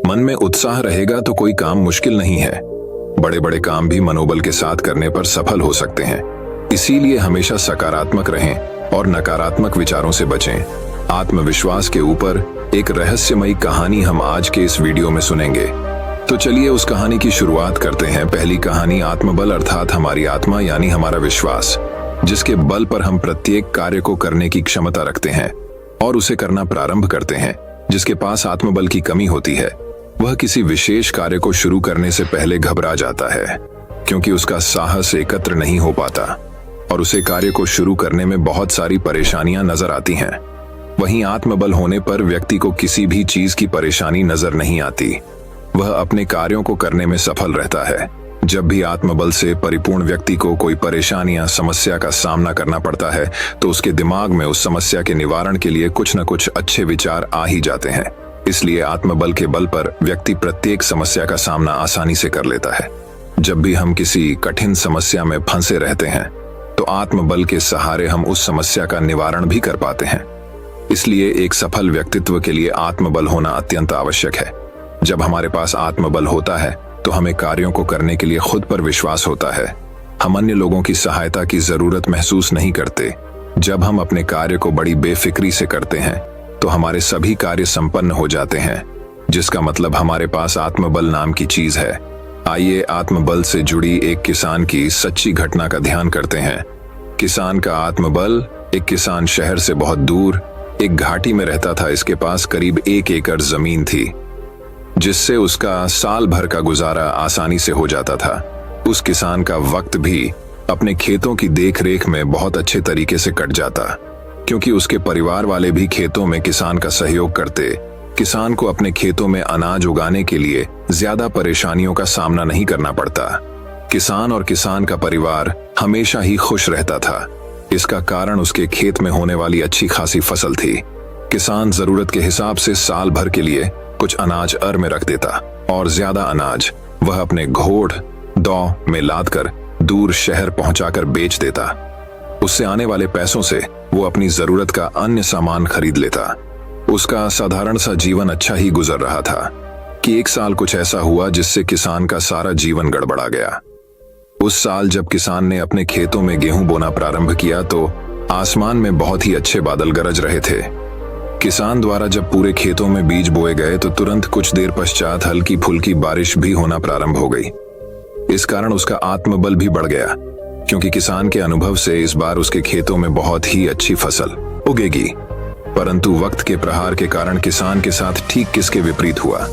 मन में उत्साह रहेगा तो कोई काम मुश्किल नहीं है। बड़े बड़े काम भी मनोबल के साथ करने पर सफल हो सकते हैं। इसीलिए हमेशा सकारात्मक रहें और नकारात्मक विचारों से बचें। आत्मविश्वास के ऊपर एक रहस्यमयी कहानी हम आज के इस वीडियो में सुनेंगे। तो चलिए उस कहानी की शुरुआत करते हैं। पहली कहानी आत्मबल अर्थात हमारी आत्मा यानी हमारा विश्वास, जिसके बल पर हम प्रत्येक कार्य को करने की क्षमता रखते हैं और उसे करना प्रारंभ करते हैं। जिसके पास आत्मबल की कमी होती है वह किसी विशेष कार्य को शुरू करने से पहले घबरा जाता है, क्योंकि उसका साहस एकत्र नहीं हो पाता और उसे कार्य को शुरू करने में बहुत सारी परेशानियां नजर आती हैं। वहीं आत्मबल होने पर व्यक्ति को किसी भी चीज की परेशानी नजर नहीं आती, वह अपने कार्यों को करने में सफल रहता है। जब भी आत्मबल से परिपूर्ण व्यक्ति को कोई परेशानी या समस्या का सामना करना पड़ता है तो उसके दिमाग में उस समस्या के निवारण के लिए कुछ न कुछ अच्छे विचार आ ही जाते हैं। इसलिए आत्मबल के बल पर व्यक्ति प्रत्येक समस्या का सामना आसानी से कर लेता है। जब भी हम किसी कठिन समस्या में फंसे रहते हैं तो आत्मबल के सहारे हम उस समस्या का निवारण भी कर पाते हैं। इसलिए एक सफल व्यक्तित्व के लिए आत्मबल होना अत्यंत आवश्यक है। जब हमारे पास आत्मबल होता है तो हमें कार्यों को करने के लिए खुद पर विश्वास होता है। हम अन्य लोगों की सहायता की जरूरत महसूस नहीं करते। जब हम अपने कार्य को बड़ी बेफिक्री से करते हैं तो हमारे सभी कार्य संपन्न हो जाते हैं, जिसका मतलब हमारे पास आत्मबल नाम की चीज है। आइए आत्मबल से जुड़ी एक किसान की सच्ची घटना का ध्यान करते हैं। किसान का आत्मबल। एक किसान शहर से बहुत दूर एक घाटी में रहता था। इसके पास करीब 1 एकड़ जमीन थी, जिससे उसका साल भर का गुजारा आसानी से हो जाता था। उस किसान का वक्त भी अपने खेतों की देखरेख में बहुत अच्छे तरीके से कट जाता, क्योंकि उसके परिवार वाले भी खेतों में किसान का सहयोग करते। किसान को अपने खेतों में अनाज उगाने के लिए ज्यादा परेशानियों का सामना नहीं करना पड़ता। किसान और किसान का परिवार हमेशा ही खुश रहता था। इसका कारण उसके खेत में होने वाली अच्छी खासी फसल थी। किसान जरूरत के हिसाब से साल भर के लिए कुछ अनाज अर में रख देता और ज्यादा अनाज वह अपने घोड़ दौ में लाद कर दूर शहर पहुंचाकर बेच देता। उससे आने वाले पैसों से वो अपनी जरूरत का अन्य सामान खरीद लेता। उसका साधारण सा जीवन अच्छा ही गुजर रहा था कि एक साल कुछ ऐसा हुआ जिससे किसान का सारा जीवन गड़बड़ा गया। उस साल जब किसान ने अपने खेतों में गेहूं बोना प्रारंभ किया तो आसमान में बहुत ही अच्छे बादल गरज रहे थे। किसान द्वारा जब पूरे खेतों में बीज बोए गए तो तुरंत कुछ देर पश्चात हल्की फुल्की बारिश भी होना प्रारंभ हो गई। इस कारण उसका आत्मबल भी बढ़ गया, क्योंकि किसान के अनुभव से इस बार उसके खेतों में बहुत ही अच्छी फसल उगेगी। परंतु वक्त के प्रहार के कारण किसान के साथ ठीक किसके विपरीत हुआ,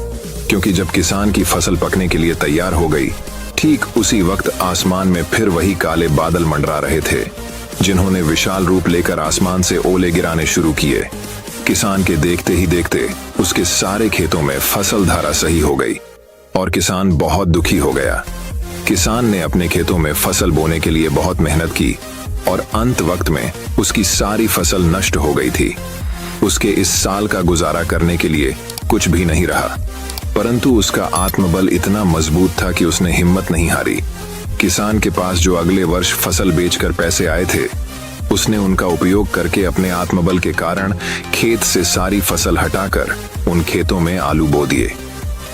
क्योंकि जब किसान की फसल पकने के लिए तैयार हो गई, ठीक उसी वक्त आसमान में फिर वही काले बादल मंडरा रहे थे, जिन्होंने विशाल रूप लेकर आसमान से ओले गिराने शुरू किए। किसान के देखते ही देखते उसके सारे खेतों में फसल धारा सही हो गई और किसान बहुत दुखी हो गया। किसान ने अपने खेतों में फसल बोने के लिए बहुत मेहनत की और अंत वक्त में उसकी सारी फसल नष्ट हो गई थी। उसके इस साल का गुजारा करने के लिए कुछ भी नहीं रहा, परंतु उसका आत्मबल इतना मजबूत था कि उसने हिम्मत नहीं हारी। किसान के पास जो अगले वर्ष फसल बेचकर पैसे आए थे, उसने उनका उपयोग करके अपने आत्मबल के कारण खेत से सारी फसल हटाकर उन खेतों में आलू बो दिए,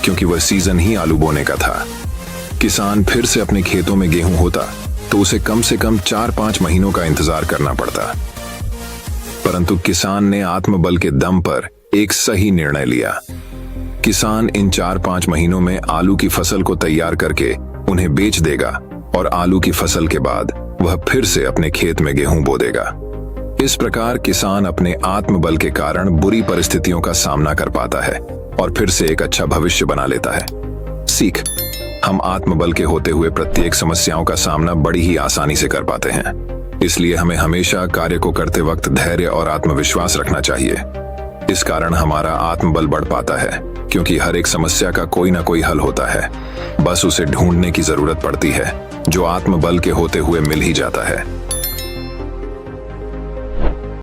क्योंकि वह सीजन ही आलू बोने का था। किसान फिर से अपने खेतों में गेहूं होता तो उसे कम से कम 4-5 महीनों का इंतजार करना पड़ता, परंतु किसान ने आत्मबल के दम पर एक सही निर्णय लिया। किसान इन 4-5 महीनों में आलू की फसल को तैयार करके उन्हें बेच देगा और आलू की फसल के बाद वह फिर से अपने खेत में गेहूं बो देगा। इस प्रकार किसान अपने आत्मबल के कारण बुरी परिस्थितियों का सामना कर पाता है और फिर से एक अच्छा भविष्य बना लेता है। सीख, हम आत्मबल के होते हुए प्रत्येक समस्याओं का सामना बड़ी ही आसानी से कर पाते हैं। इसलिए हमें हमेशा कार्य को करते वक्त धैर्य और आत्मविश्वास रखना चाहिए। इस कारण हमारा आत्मबल बढ़ पाता है, क्योंकि हर एक समस्या का कोई ना कोई हल होता है, बस उसे ढूंढने की जरूरत पड़ती है, जो आत्मबल के होते हुए मिल ही जाता है।